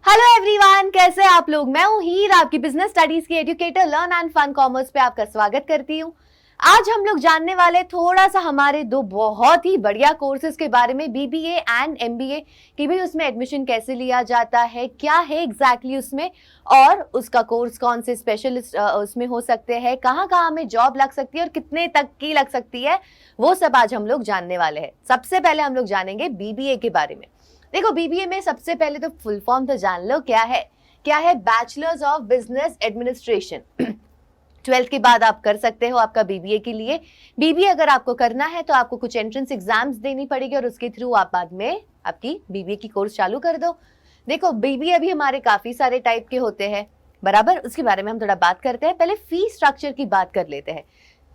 Hello everyone, कैसे हैं आप लोग। मैं हूं हीर, आपकी बिजनेस स्टडीज की educator. Learn and fun commerce पे आपका स्वागत करती हूं। आज हम लोग जानने वाले थोड़ा सा हमारे दो बहुत ही बढ़िया कोर्सेज के बारे में, बीबीए एंड एमबीए, कि भाई उसमें एडमिशन कैसे लिया जाता है, क्या है एग्जैक्टली उसमें, और उसका कोर्स कौन से स्पेशलिस्ट उसमें हो सकते हैं, कहाँ कहाँ हमें जॉब लग सकती है और कितने तक की लग सकती है, वो सब आज हम लोग जानने वाले हैं। सबसे पहले हम लोग जानेंगे बीबीए के बारे में। देखो, बीबीए में सबसे पहले तो फुल फॉर्म तो जान लो क्या है bachelors of business administration. 12th के बाद आप कर सकते हो आपका बीबीए के लिए। बीबीए अगर आपको करना है तो आपको कुछ एंट्रेंस एग्जाम्स देनी पड़ेगी और उसके थ्रू आप बाद में आपकी बीबीए की कोर्स चालू कर दो। देखो, बीबीए अभी हमारे काफी सारे टाइप के होते हैं, बराबर। उसके बारे में हम थोड़ा बात करते हैं। पहले फी स्ट्रक्चर की बात कर लेते हैं।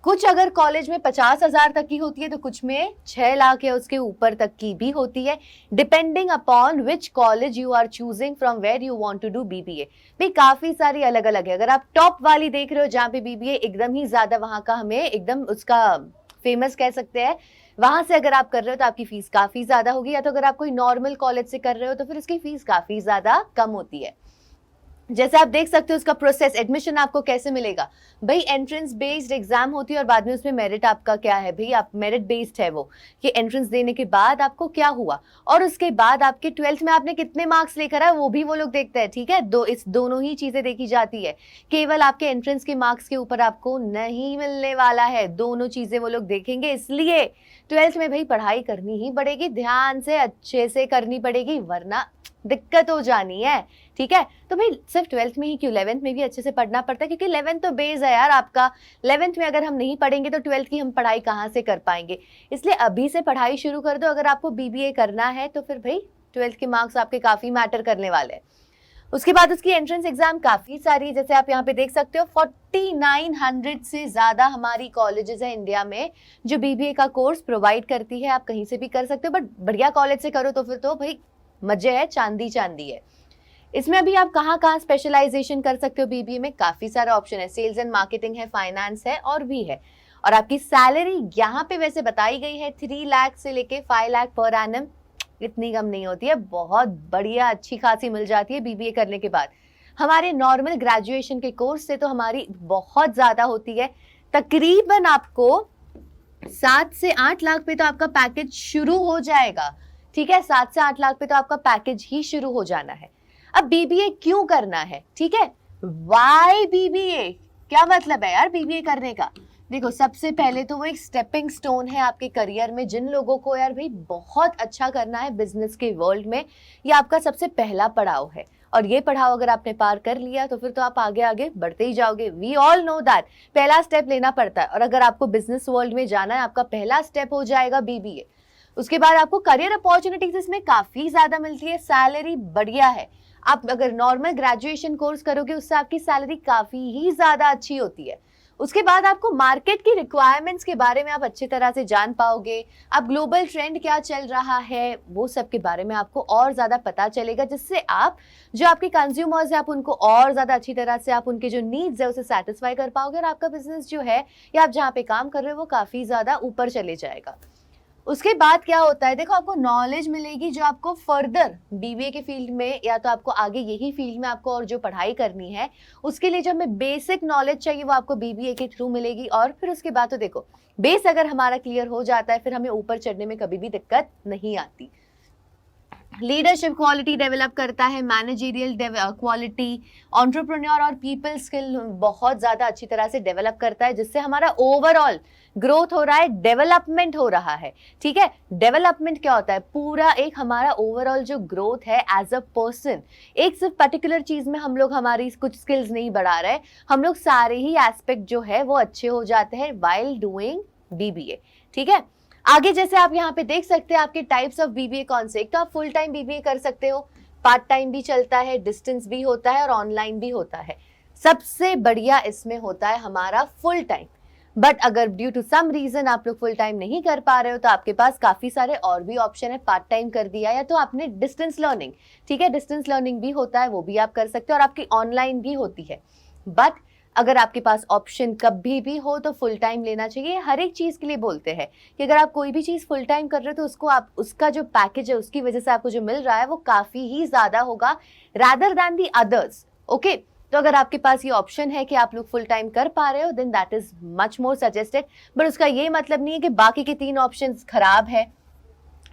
कुछ अगर कॉलेज में 50,000 तक की होती है तो कुछ में 6 लाख या उसके ऊपर तक की भी होती है, depending upon which college you are choosing from where you want to do BBA. भाई काफी सारी अलग अलग है। अगर आप टॉप वाली देख रहे हो जहाँ पे बीबीए एकदम ही ज्यादा, वहां का हमें एकदम उसका फेमस कह सकते हैं, वहां से अगर आप कर रहे हो तो आपकी फीस काफी ज्यादा होगी। या तो अगर आप कोई नॉर्मल कॉलेज से कर रहे हो तो फिर उसकी फीस काफी ज्यादा कम होती है। जैसे आप देख सकते हो उसका प्रोसेस, एडमिशन आपको कैसे मिलेगा। भाई एंट्रेंस बेस्ड एग्जाम होती है और बाद में उसमें मेरिट आपका क्या है, भाई आप मेरिट बेस्ड है वो, कि एंट्रेंस देने के बाद आपको क्या हुआ और उसके बाद आपके 12th में आपने कितने मार्क्स लेकर आए वो भी वो लोग देखते हैं। ठीक है, इस दोनों ही चीजें देखी जाती है। केवल आपके एंट्रेंस के मार्क्स के ऊपर आपको नहीं मिलने वाला है, दोनों चीजें वो लोग देखेंगे। इसलिए 12th में भाई पढ़ाई करनी ही पड़ेगी, ध्यान से अच्छे से करनी पड़ेगी, वरना दिक्कत हो जानी है। ठीक है, तो भाई सिर्फ 12th में ही क्यों, 11th में भी अच्छे से पढ़ना पड़ता है, क्योंकि 11th तो बेस है यार आपका। 11th में अगर हम नहीं पढ़ेंगे तो 12th की हम पढ़ाई कहाँ से कर पाएंगे। इसलिए अभी से पढ़ाई शुरू कर दो। अगर आपको बीबीए करना है तो फिर भाई 12th के मार्क्स आपके काफी मैटर करने वाले हैं। उसके बाद उसकी एंट्रेंस एग्जाम काफी सारी, जैसे आप यहाँ पे देख सकते हो 4900 से ज्यादा हमारी कॉलेजेस है इंडिया में जो बीबीए का कोर्स प्रोवाइड करती है। आप कहीं से भी कर सकते हो, बट बढ़िया कॉलेज से करो तो फिर तो भाई मजे है, चांदी चांदी है। इसमें अभी आप कहाँ कहाँ स्पेशलाइजेशन कर सकते हो बीबीए में, काफी सारे ऑप्शन है। सेल्स एंड मार्केटिंग है, फाइनेंस है और भी है। और आपकी सैलरी यहाँ पे वैसे बताई गई है 3 लाख से लेके 5 लाख पर एनम। इतनी कम नहीं होती है, बहुत बढ़िया अच्छी खासी मिल जाती है बीबीए करने के बाद। हमारे नॉर्मल ग्रेजुएशन के कोर्स से तो हमारी बहुत ज्यादा होती है। तकरीबन आपको 7 से 8 लाख पे तो आपका पैकेज शुरू हो जाएगा। ठीक है, 7 से 8 लाख पे तो आपका पैकेज ही शुरू हो जाना है। अब बीबीए क्यों करना है, ठीक है, वाई बीबीए, क्या मतलब है यार बीबीए करने का। देखो, सबसे पहले तो वो एक स्टेपिंग स्टोन है आपके करियर में। जिन लोगों को यार भाई बहुत अच्छा करना है बिजनेस के वर्ल्ड में, ये आपका सबसे पहला पड़ाव है। और ये पड़ाव अगर आपने पार कर लिया तो फिर तो आप आगे आगे बढ़ते ही जाओगे। वी ऑल नो दैट पहला स्टेप लेना पड़ता है। और अगर आपको बिजनेस वर्ल्ड में जाना है, आपका पहला स्टेप हो जाएगा बीबीए। उसके बाद आपको करियर अपॉर्चुनिटीज इसमें काफी ज्यादा मिलती है, सैलरी बढ़िया है। आप अगर नॉर्मल ग्रेजुएशन कोर्स करोगे उससे आपकी सैलरी काफी ही ज्यादा अच्छी होती है। उसके बाद आपको मार्केट की रिक्वायरमेंट्स के बारे में आप अच्छी तरह से जान पाओगे। आप ग्लोबल ट्रेंड क्या चल रहा है वो सब के बारे में आपको और ज्यादा पता चलेगा, जिससे आप जो आपके कंज्यूमर्स है आप उनको और ज्यादा अच्छी तरह से, आप उनके जो नीड्स है उसे सेटिस्फाई कर पाओगे और आपका बिजनेस जो है या आप जहाँ पे काम कर रहे हो वो काफी ज्यादा ऊपर चले जाएगा। उसके बाद क्या होता है, देखो आपको नॉलेज मिलेगी जो आपको फर्दर बीबीए के फील्ड में, या तो आपको आगे यही फील्ड में आपको और जो पढ़ाई करनी है उसके लिए जो हमें बेसिक नॉलेज चाहिए वो आपको बीबीए के थ्रू मिलेगी। और फिर उसके बाद तो देखो, बेस अगर हमारा क्लियर हो जाता है फिर हमें ऊपर चढ़ने में कभी भी दिक्कत नहीं आती। लीडरशिप क्वालिटी डेवलप करता है, मैनेजरियल क्वालिटी, एंटरप्रेन्योर और पीपल स्किल बहुत ज्यादा अच्छी तरह से डेवलप करता है, जिससे हमारा ओवरऑल ग्रोथ हो रहा है, डेवलपमेंट हो रहा है। ठीक है, डेवलपमेंट क्या होता है, पूरा एक हमारा ओवरऑल जो ग्रोथ है एज अ पर्सन। एक सिर्फ पर्टिकुलर चीज में हम लोग हमारी कुछ स्किल्स नहीं बढ़ा रहे, हम लोग सारे ही एस्पेक्ट जो है वो अच्छे हो जाते हैं व्हाइल डूइंग बीबीए। ठीक है, आगे जैसे आप यहाँ पे देख सकते हैं आपके टाइप्स ऑफ बीबीए कौन से। एक तो आप फुल टाइम बीबीए कर सकते हो, पार्ट टाइम भी चलता है, डिस्टेंस भी होता है और ऑनलाइन भी होता है। सबसे बढ़िया इसमें होता है हमारा फुल टाइम। बट अगर ड्यू टू सम रीजन आप लोग फुल टाइम नहीं कर पा रहे हो तो आपके पास काफी सारे और भी ऑप्शन है। पार्ट टाइम कर दिया या तो आपने डिस्टेंस लर्निंग, ठीक है, डिस्टेंस लर्निंग भी होता है, वो भी आप कर सकते हो और आपकी ऑनलाइन भी होती है। बट अगर आपके पास ऑप्शन कभी भी हो तो फुल टाइम लेना चाहिए। हर एक चीज के लिए बोलते हैं कि अगर आप कोई भी चीज फुल टाइम कर रहे हो तो उसको आप उसका जो पैकेज है उसकी वजह से आपको जो मिल रहा है वो काफी ही ज्यादा होगा rather than the others. Okay, तो अगर आपके पास ये ऑप्शन है कि आप लोग फुल टाइम कर पा रहे हो then that is much more suggested. But उसका ये मतलब नहीं है कि बाकी के 3 ऑप्शन खराब है।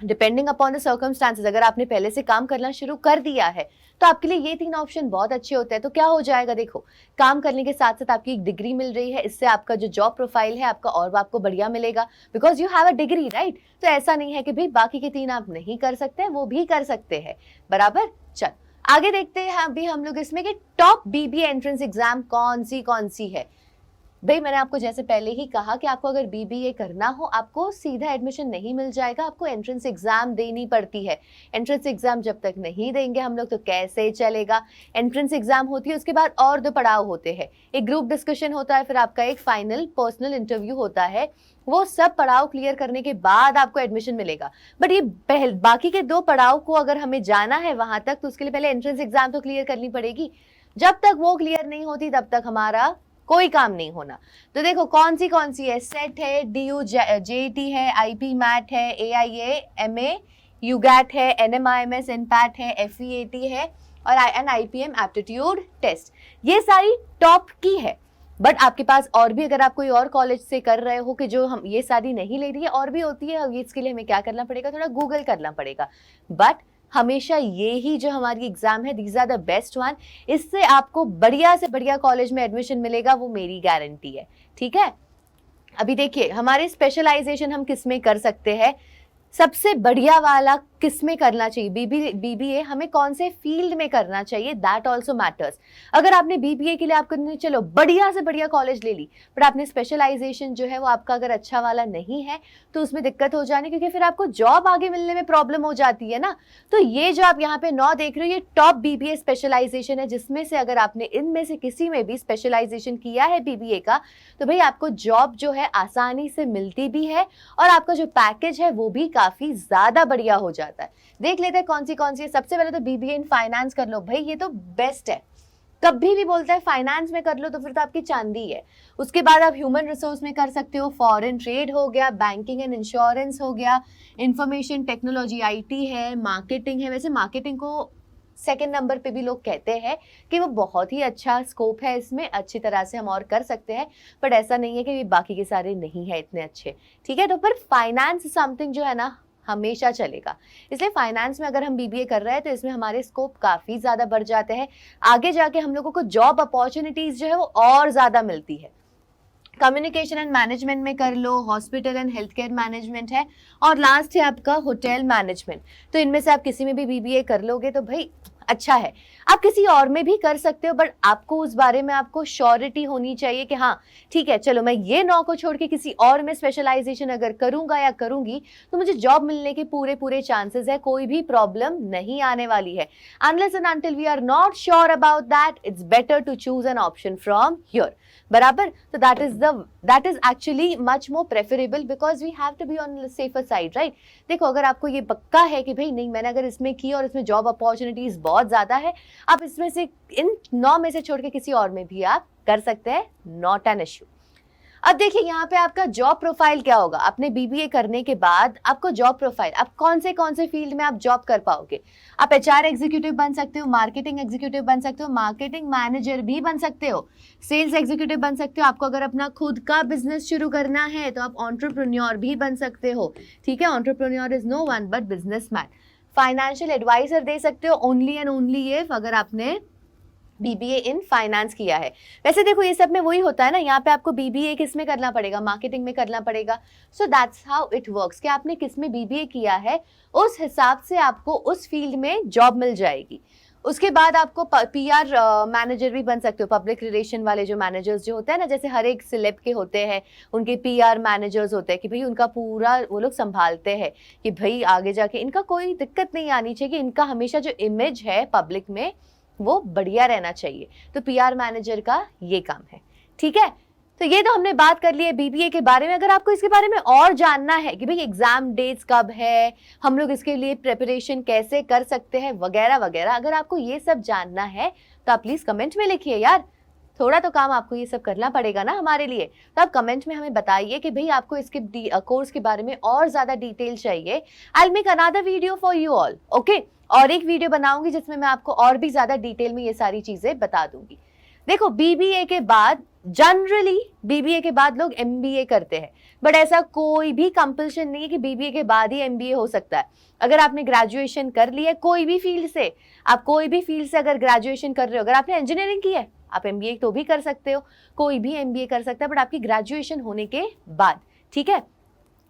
डिपेंडिंग अपॉन द सर्कमस्टांसेस, अगर आपने पहले से काम करना शुरू कर दिया है तो आपके लिए ये 3 ऑप्शन बहुत अच्छे होते हैं। तो क्या हो जाएगा, देखो काम करने के साथ साथ आपकी एक डिग्री मिल रही है, इससे आपका जो जॉब प्रोफाइल है आपका और आपको बढ़िया मिलेगा because you have a degree, right. तो ऐसा नहीं है कि भाई बाकी के 3 आप नहीं कर सकते, वो भी कर सकते हैं, बराबर। चल आगे देखते हैं अभी हम लोग इसमें कि टॉप बीबीए एंट्रेंस एग्जाम कौन सी है। भाई मैंने आपको जैसे पहले ही कहा कि आपको अगर बीबीए करना हो आपको सीधा एडमिशन नहीं मिल जाएगा, आपको एंट्रेंस एग्जाम देनी पड़ती है। एंट्रेंस एग्जाम जब तक नहीं देंगे हम लोग तो कैसे चलेगा। एंट्रेंस एग्जाम होती है, उसके बाद और 2 पड़ाव होते हैं, एक ग्रुप डिस्कशन होता है, फिर आपका एक फाइनल पर्सनल इंटरव्यू होता है। वो सब पड़ाव क्लियर करने के बाद आपको एडमिशन मिलेगा। बट ये बाकी के 2 पड़ाव को अगर हमें जाना है वहां तक तो उसके लिए पहले एंट्रेंस एग्जाम तो क्लियर करनी पड़ेगी। जब तक वो क्लियर नहीं होती तब तक हमारा कोई काम नहीं होना। तो देखो कौन सी है, सेट है, डीयू जेईटी है, आईपी मैट है, एआईए एमए यूगैट है, एनएमआईएमएस एनपैट है, एफईएटी है और एनआईपीएम एप्टीट्यूड टेस्ट। ये सारी टॉप की है। बट आपके पास और भी, अगर आप कोई और कॉलेज से कर रहे हो कि जो हम ये सारी नहीं ले रही है और भी होती है, इसके लिए हमें क्या करना पड़ेगा, थोड़ा गूगल करना पड़ेगा। बट हमेशा ये ही जो हमारी एग्जाम है these are the best one, इससे आपको बढ़िया से बढ़िया कॉलेज में एडमिशन मिलेगा, वो मेरी गारंटी है। ठीक है, अभी देखिए हमारे स्पेशलाइजेशन हम किस में कर सकते हैं, सबसे बढ़िया वाला किस में करना चाहिए, बीबीए हमें कौन से फील्ड में करना चाहिए, दैट ऑल्सो मैटर्स। अगर आपने बीबीए के लिए आपको चलो बढ़िया से बढ़िया कॉलेज ले ली बट आपने स्पेशलाइजेशन जो है वो आपका अगर अच्छा वाला नहीं है तो उसमें दिक्कत हो जानी, क्योंकि फिर आपको जॉब आगे मिलने में प्रॉब्लम हो जाती है ना। तो ये जो आप यहाँ पे 9 देख रहे हो ये टॉप बीबीए स्पेशलाइजेशन है, जिसमें से अगर आपने इनमें से किसी में भी स्पेशलाइजेशन किया है बीबीए का तो भाई आपको जॉब जो है आसानी से मिलती भी है और आपका जो पैकेज है वो भी काफी ज्यादा बढ़िया हो जाता है। देख लेते हैं कौन सी है। सबसे पहले तो बीबीए इन फाइनेंस कर लो, भाई ये तो बेस्ट है। कभी भी बोलता है फाइनेंस में कर लो तो फिर तो आपकी चांदी है। उसके बाद आप ह्यूमन रिसोर्स में कर सकते हो, फॉरेन ट्रेड हो गया, बैंकिंग एंड इंश्योरेंस हो गया, इंफॉर्मेशन टेक्नोलॉजी आईटी है, मार्केटिंग है। वैसे मार्केटिंग को 2nd नंबर पे भी लोग कहते हैं कि वो बहुत ही अच्छा स्कोप है, इसमें अच्छी तरह से हम और कर सकते हैं, बट ऐसा नहीं है कि बाकी के सारे नहीं है इतने अच्छे। ठीक है, तो पर फाइनेंस समथिंग जो है ना हमेशा चलेगा, इसलिए फाइनेंस में अगर हम बीबीए कर रहे हैं तो इसमें हमारे स्कोप काफी ज्यादा बढ़ जाते हैं। आगे जाके हम लोगों को जॉब अपॉर्चुनिटीज जो है वो और ज्यादा मिलती है। कम्युनिकेशन एंड मैनेजमेंट में कर लो, hospital and health care management है और लास्ट है आपका होटल मैनेजमेंट। तो इनमें से आप किसी में भी बीबीए कर लोगे तो भाई अच्छा है। आप किसी और में भी कर सकते हो बट आपको उस बारे में आपको श्योरिटी होनी चाहिए कि हाँ ठीक है चलो मैं ये 9 को छोड़ के किसी और में स्पेशलाइजेशन अगर करूंगा या करूंगी तो मुझे जॉब मिलने के पूरे चांसेस है, कोई भी प्रॉब्लम नहीं आने वाली है। Unless and until we are not sure about that it's better to choose an option from here, बराबर। तो that is actually much more preferable because we have to be on safer side, right. देखो अगर आपको ये पक्का है कि भाई नहीं मैंने अगर इसमें की और इसमें जॉब अपॉर्चुनिटीज बहुत ज्यादा है, आप इसमें से इन 9 में से छोड़ के किसी और में भी आप कर सकते हैं, नॉट एन इश्यू। अब देखिए यहाँ पे आपका जॉब प्रोफाइल क्या होगा। आपने बीबीए करने के बाद आपको जॉब प्रोफाइल, आप कौन से फील्ड में आप जॉब कर पाओगे। आप एचआर एग्जीक्यूटिव बन सकते हो, मार्केटिंग एग्जीक्यूटिव बन सकते हो, मार्केटिंग मैनेजर भी बन सकते हो, सेल्स एग्जीक्यूटिव बन सकते हो। आपको अगर अपना खुद का बिजनेस शुरू करना है तो आप एंटरप्रेन्योर भी बन सकते हो। ठीक है, entrepreneur is no one but businessman. Financial adviser दे सकते हो ओनली एंड ओनली इफ अगर आपने बीबीए इन फाइनेंस किया है। वैसे देखो ये सब में वही होता है ना, यहाँ पे आपको बीबीए किस में करना पड़ेगा, मार्केटिंग में करना पड़ेगा। So that's how it works कि आपने किस में बीबीए किया है उस हिसाब से आपको उस फील्ड में जॉब मिल जाएगी। उसके बाद आपको पीआर मैनेजर भी बन सकते हो, पब्लिक रिलेशन वाले जो मैनेजर्स जो होते हैं ना, जैसे हर एक सिलेब के होते हैं उनके पीआर मैनेजर्स होते हैं कि भाई उनका पूरा वो लोग संभालते हैं कि भाई आगे जाके इनका कोई दिक्कत नहीं आनी चाहिए, कि इनका हमेशा जो इमेज है पब्लिक में वो बढ़िया रहना चाहिए। तो पीआर मैनेजर का ये काम है। ठीक है, तो ये तो हमने बात कर ली है बीबीए के बारे में। अगर आपको इसके बारे में और जानना है कि भाई एग्जाम डेट्स कब है, हम लोग इसके लिए प्रिपरेशन कैसे कर सकते हैं वगैरह वगैरह, अगर आपको ये सब जानना है तो आप प्लीज कमेंट में लिखिए यार। थोड़ा तो काम आपको ये सब करना पड़ेगा ना हमारे लिए। तो आप कमेंट में हमें बताइए कि भाई आपको इसके कोर्स के बारे में और ज्यादा डिटेल चाहिए। I will make another video for you all, okay. और एक वीडियो बनाऊंगी जिसमें मैं आपको और भी ज्यादा डिटेल में ये सारी चीजें बता दूंगी। देखो, बीबीए के बाद जनरली बीबीए के बाद लोग एमबीए करते हैं, बट ऐसा कोई भी कंपल्शन नहीं है कि बीबीए के बाद ही एमबीए हो सकता है। अगर आपने ग्रेजुएशन कर ली है कोई भी फील्ड से, आप कोई भी फील्ड से अगर ग्रेजुएशन कर रहे हो, अगर आपने इंजीनियरिंग की है आप एमबीए तो भी कर सकते हो, कोई भी एमबीए कर सकता है, बट आपकी ग्रेजुएशन होने के बाद, ठीक है।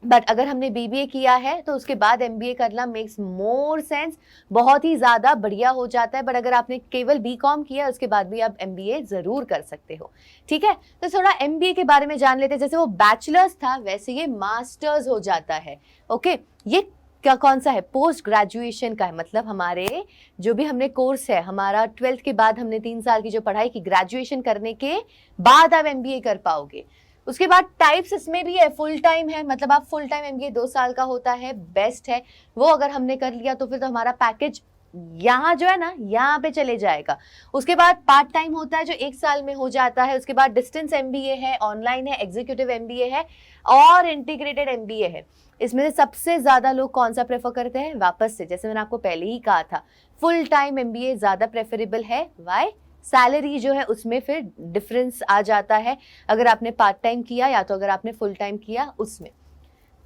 बट अगर हमने बीबीए किया है तो उसके बाद एमबीए करना मेक्स मोर सेंस, बहुत ही ज्यादा बढ़िया हो जाता है। बट अगर आपने केवल बीकॉम किया है उसके बाद भी आप एमबीए जरूर कर सकते हो, ठीक है। तो थोड़ा एमबीए के बारे में जान लेते हैं। जैसे वो बैचलर्स था वैसे ये मास्टर्स हो जाता है, ओके। ये क्या कौन सा है? पोस्ट ग्रेजुएशन का है, मतलब हमारे जो भी हमने कोर्स है, हमारा 12th के बाद हमने 3 साल की जो पढ़ाई की, ग्रेजुएशन करने के बाद आप एमबीए कर पाओगे। उसके बाद टाइप्स इसमें भी है, फुल टाइम है, मतलब आप फुल टाइम एमबीए 2 साल का होता है, बेस्ट है वो। अगर हमने कर लिया तो फिर तो हमारा पैकेज यहाँ जो है ना यहाँ पे चले जाएगा। उसके बाद पार्ट टाइम होता है जो 1 साल में हो जाता है। उसके बाद डिस्टेंस एमबीए है, ऑनलाइन है, एग्जीक्यूटिव एमबीए है और इंटीग्रेटेड एमबीए है। इसमें से सबसे ज्यादा लोग कौन सा प्रेफर करते हैं? वापस से जैसे मैंने आपको पहले ही कहा था, फुल टाइम एमबीए ज्यादा प्रेफरेबल है। वाई? सैलरी जो है उसमें फिर डिफरेंस आ जाता है, अगर आपने पार्ट टाइम किया या तो अगर आपने फुल टाइम किया उसमें।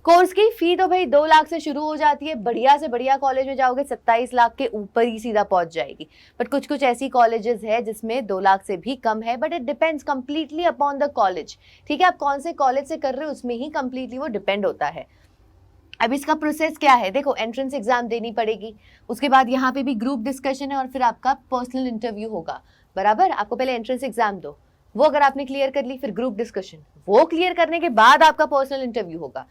कोर्स की फी तो भाई 2 लाख से शुरू हो जाती है, बढ़िया से बढ़िया कॉलेज में जाओगे 27 लाख के ऊपर ही सीधा पहुंच जाएगी। बट कुछ कुछ ऐसी कॉलेजेस है जिसमें 2 लाख से भी कम है, but it depends completely upon the college, ठीक है। आप कौन से कॉलेज से कर रहे हो उसमें ही कंप्लीटली वो डिपेंड होता है। अब इसका प्रोसेस क्या है? देखो, एंट्रेंस एग्जाम देनी पड़ेगी, उसके बाद यहाँ पे भी ग्रुप डिस्कशन है और फिर आपका पर्सनल इंटरव्यू होगा, बराबर। आपको पहले एंट्रेंस एग्जाम दो, वो अगर आपने क्लियर कर ली, फिर ग्रुप डिस्कशन, वो क्लियर करने के बाद आपका पर्सनल इंटरव्यू होगा।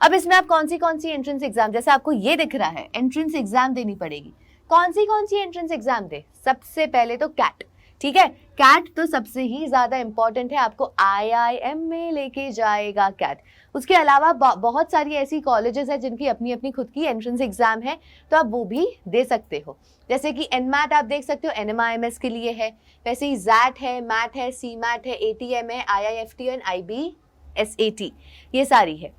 अब इसमें आप कौन सी एंट्रेंस एग्जाम, जैसे आपको ये दिख रहा है, एंट्रेंस एग्जाम देनी पड़ेगी। कौन सी एंट्रेंस एग्जाम दे? सबसे पहले तो कैट, ठीक है। कैट तो सबसे ही ज्यादा इंपॉर्टेंट है, आपको आईआईएम में लेके जाएगा कैट। उसके अलावा बहुत सारी ऐसी कॉलेजेस हैं जिनकी अपनी अपनी खुद की एंट्रेंस एग्जाम है, तो आप वो भी दे सकते हो। जैसे कि एनमैट आप देख सकते हो, एनएमआईएमएस के लिए है। वैसे ही जैट है, मैट है, सी मैट है, एटीएम है, आईआईएफटी एंड आईबीएसएटी, ये सारी है।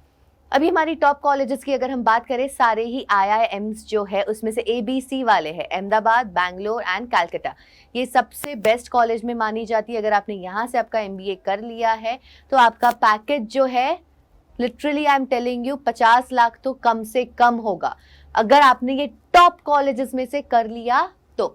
अभी हमारी टॉप कॉलेजेस की अगर हम बात करें, सारे ही आईआईएम्स जो है उसमें से एबीसी वाले हैं, अहमदाबाद, बैंगलोर एंड कलकत्ता, ये सबसे बेस्ट कॉलेज में मानी जाती है। अगर आपने यहाँ से आपका एमबीए कर लिया है तो आपका पैकेज जो है literally I am telling you 50 lakh तो कम से कम होगा, अगर आपने ये टॉप कॉलेजेस में से कर लिया तो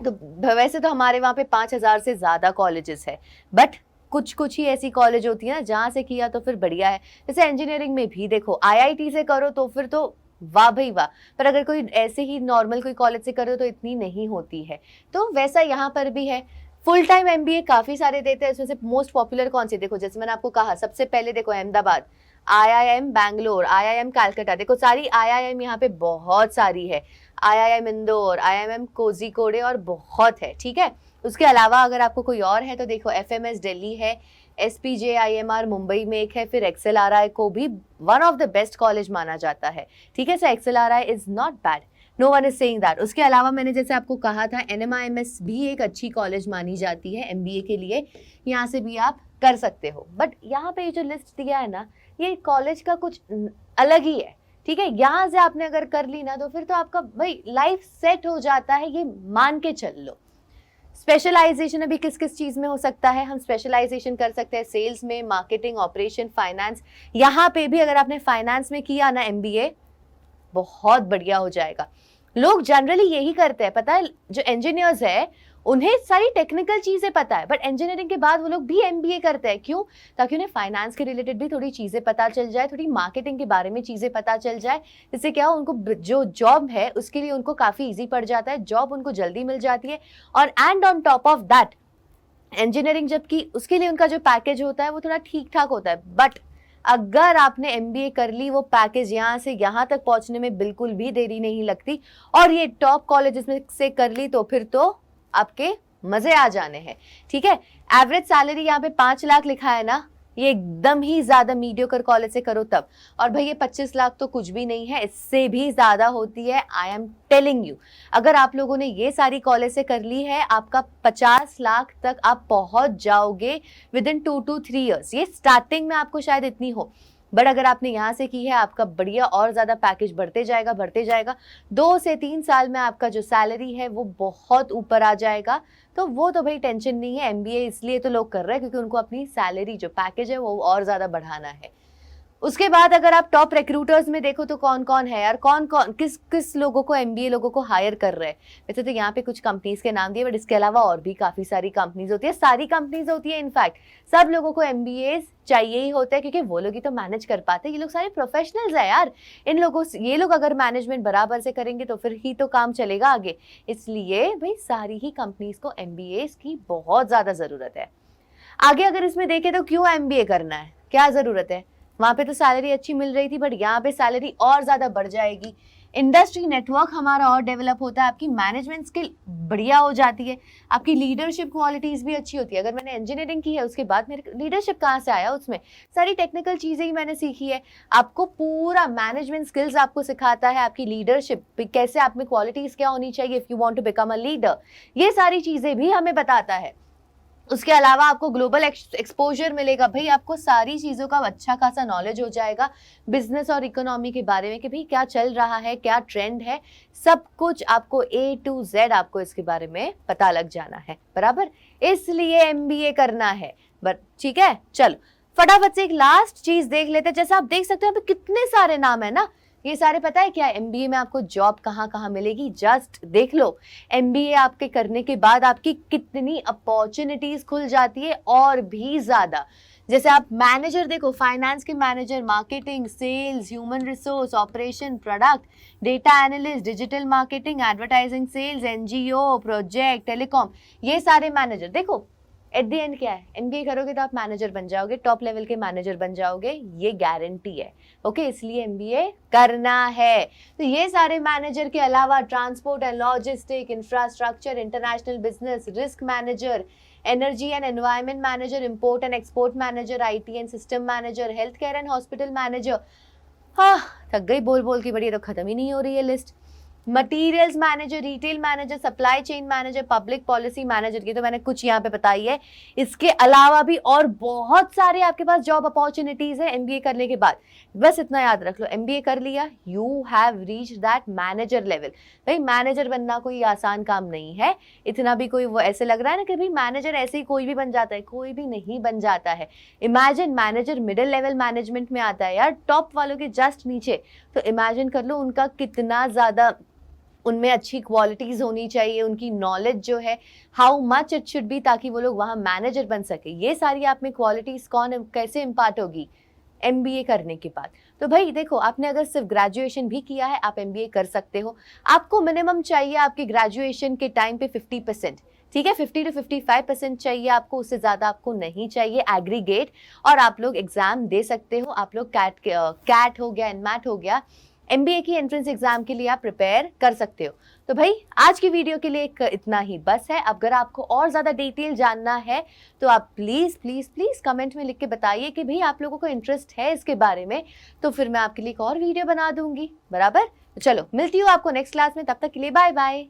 वैसे तो हमारे वहाँ पे 5,000 से ज्यादा कॉलेजेस है, बट कुछ कुछ ही ऐसी कॉलेज होती है ना जहाँ से किया तो फिर बढ़िया है। जैसे इंजीनियरिंग में भी देखो, आईआईटी से करो तो फिर तो वाह भाई वाह, पर अगर कोई ऐसे ही नॉर्मल कोई कॉलेज से करो तो इतनी नहीं होती है। तो वैसा यहाँ पर भी है। फुल टाइम एमबीए काफी सारे देते हैं, इसमें से मोस्ट पॉपुलर कौन से? देखो, जैसे मैंने आपको कहा, सबसे पहले देखो अहमदाबाद, आईआईएम बैंगलोर, आईआईएम कलकत्ता, देखो सारी आईआईएम यहाँ पे बहुत सारी है, आईआईएम इंदौर, आईआईएम कोझिकोड और बहुत है, ठीक है। उसके अलावा अगर आपको कोई और है तो देखो, एफएमएस दिल्ली है, एसपीजेआईएमआर मुंबई में एक है, फिर एक्सएलआरआई को भी one of the best college माना जाता है, ठीक है। So XLRI is not bad, no one is saying that. उसके अलावा मैंने जैसे आपको कहा था, एनएमआईएमएस भी एक अच्छी कॉलेज मानी जाती है एमबीए के लिए, यहाँ से भी आप कर सकते हो। बट यहाँ पे जो लिस्ट दिया है ना, ये कॉलेज का कुछ अलग ही है, ठीक है। यहाँ से आपने अगर कर ली ना तो फिर तो आपका भाई लाइफ सेट हो जाता है, ये मान के चल लो। स्पेशलाइजेशन अभी किस किस चीज में हो सकता है? हम स्पेशलाइजेशन कर सकते हैं सेल्स में, मार्केटिंग, ऑपरेशन, फाइनेंस। यहाँ पे भी अगर आपने फाइनेंस में किया ना एमबीए, बहुत बढ़िया हो जाएगा। लोग जनरली यही करते हैं, पता है, जो इंजीनियर्स है उन्हें सारी टेक्निकल चीजें पता है, बट इंजीनियरिंग के बाद वो लोग भी एमबीए करते हैं। क्यों? ताकि उन्हें फाइनेंस के रिलेटेड भी थोड़ी चीजें पता चल जाए, थोड़ी मार्केटिंग के बारे में चीजें पता चल जाए। इससे क्या हो, उनको जो जॉब है उसके लिए उनको काफी इजी पड़ जाता है, जॉब उनको जल्दी मिल जाती है। और and on top of that, engineering जबकि उसके लिए उनका जो पैकेज होता है वो थोड़ा ठीक ठाक होता है, बट अगर आपने एमबीए कर ली, वो पैकेज यहाँ से यहाँ तक पहुंचने में बिल्कुल भी देरी नहीं लगती। और ये टॉप कॉलेजेस में से कर ली तो फिर तो आपके मजे आ जाने हैं, ठीक है। एवरेज सैलरी यहाँ पे 5 लाख लिखा है ना, ये एकदम ही ज्यादा मीडियोकर कॉलेज से करो तब। और भाई ये 25 लाख तो कुछ भी नहीं है, इससे भी ज्यादा होती है, आई एम टेलिंग यू। अगर आप लोगों ने ये सारी कॉलेज से कर ली है, आपका 50 लाख तक आप पहुंच जाओगे विद इन 2 to 3 years। ये स्टार्टिंग में आपको शायद इतनी हो, बट अगर आपने यहाँ से की है, आपका बढ़िया और ज्यादा पैकेज बढ़ते जाएगा बढ़ते जाएगा। 2 से 3 साल में आपका जो सैलरी है वो बहुत ऊपर आ जाएगा। तो वो तो भाई टेंशन नहीं है, एमबीए इसलिए तो लोग कर रहे हैं क्योंकि उनको अपनी सैलरी जो पैकेज है वो और ज्यादा बढ़ाना है। उसके बाद अगर आप टॉप रिक्रूटर्स में देखो तो कौन कौन है यार, कौन कौन किस किस लोगों को एमबीए लोगों को हायर कर रहे हैं। वैसे तो यहाँ पे कुछ कंपनीज के नाम दिए, बट इसके अलावा और भी काफी सारी कंपनीज होती है, सारी कंपनीज होती है। इनफैक्ट सब लोगों को एमबीए चाहिए ही होता है क्योंकि वो लोग ही तो मैनेज कर पाते हैं। ये लोग सारे प्रोफेशनल्स है यार, इन लोगों ये लोग अगर मैनेजमेंट बराबर से करेंगे तो फिर ही तो काम चलेगा आगे। इसलिए भाई सारी ही कंपनीज को एमबीए की बहुत ज्यादा जरूरत है। आगे अगर इसमें देखें तो क्यों एमबीए करना है, क्या जरूरत है? वहां पे तो सैलरी अच्छी मिल रही थी, बट यहाँ पे सैलरी और ज्यादा बढ़ जाएगी। इंडस्ट्री नेटवर्क हमारा और डेवलप होता है, आपकी मैनेजमेंट स्किल बढ़िया हो जाती है, आपकी लीडरशिप क्वालिटीज भी अच्छी होती है। अगर मैंने इंजीनियरिंग की है उसके बाद मेरे लीडरशिप कहाँ से आया, उसमें सारी टेक्निकल चीजें ही मैंने सीखी है। आपको पूरा मैनेजमेंट स्किल्स आपको सिखाता है, आपकी लीडरशिप कैसे, आप में क्वालिटीज क्या होनी चाहिए if you want to become a leader, ये सारी चीजें भी हमें बताता है। उसके अलावा आपको ग्लोबल एक्सपोजर मिलेगा, भाई आपको सारी चीजों का अच्छा खासा नॉलेज हो जाएगा बिजनेस और इकोनॉमी के बारे में कि भाई क्या चल रहा है, क्या ट्रेंड है, सब कुछ आपको A to Z आपको इसके बारे में पता लग जाना है बराबर। इसलिए एमबीए करना है। बट ठीक है, चलो फटाफट से एक लास्ट चीज देख लेते हैं। जैसा आप देख सकते हैं कितने सारे नाम है ना, ये सारे पता है क्या एमबीए में आपको जॉब कहाँ कहाँ मिलेगी, जस्ट देख लो। एमबीए आपके करने के बाद आपकी कितनी अपॉर्चुनिटीज खुल जाती है और भी ज्यादा। जैसे आप मैनेजर देखो, फाइनेंस के manager, marketing, sales, human resource, operation, product, data analyst, digital marketing, advertising, sales, NGO, project, telecom, ये सारे मैनेजर देखो। एट द एंड क्या है, एमबीए करोगे तो आप मैनेजर बन जाओगे, टॉप लेवल के मैनेजर बन जाओगे, ये गारंटी है। ओके, इसलिए एमबीए करना है। तो ये सारे मैनेजर के अलावा transport and logistic, infrastructure, international business, risk manager, energy and environment manager, import and export manager, IT and system manager, health care and hospital manager. हाँ, थक गई बोल बोल के, बड़ी तो खत्म ही नहीं हो रही है list. Materials manager, retail manager, supply chain manager, public policy manager की तो मैंने कुछ यहाँ पे बताई है। इसके अलावा भी और बहुत सारे आपके पास जॉब अपॉर्चुनिटीज है एमबीए करने के बाद। बस इतना याद रख लो, एमबीए कर लिया, you have reached that manager level. भाई मैनेजर बनना कोई आसान काम नहीं है। इतना भी कोई वो ऐसे लग रहा है ना कि भाई मैनेजर ऐसे ही कोई भी बन जाता है, कोई भी नहीं बन जाता है। Imagine manager middle level management में आता है यार, टॉप वालों के जस्ट नीचे। तो इमेजिन कर लो उनका कितना ज्यादा, उनमें अच्छी क्वालिटीज होनी चाहिए, उनकी नॉलेज जो है how much it should be, ताकि वो लोग वहां मैनेजर बन सके। ये सारी आप में क्वालिटीज कौन कैसे इम्पार्ट होगी एमबीए करने के बाद। तो भाई देखो, आपने अगर सिर्फ ग्रेजुएशन भी किया है आप एमबीए कर सकते हो। आपको मिनिमम चाहिए आपकी ग्रेजुएशन के टाइम पे 50%, ठीक है, 50 to 55% चाहिए आपको, उससे ज्यादा आपको नहीं चाहिए एग्रीगेट। और आप लोग एग्जाम दे सकते हो, आप लोग कैट हो गया, एनमैट हो गया, एमबीए की एंट्रेंस एग्जाम के लिए आप प्रिपेयर कर सकते हो। तो भाई आज की वीडियो के लिए इतना ही बस है। अगर आपको और ज्यादा डिटेल जानना है तो आप प्लीज प्लीज प्लीज कमेंट में लिख के बताइए कि भाई आप लोगों को इंटरेस्ट है इसके बारे में, तो फिर मैं आपके लिए एक और वीडियो बना दूंगी बराबर। चलो मिलती हूँ आपको नेक्स्ट क्लास में, तब तक के लिए बाय बाय।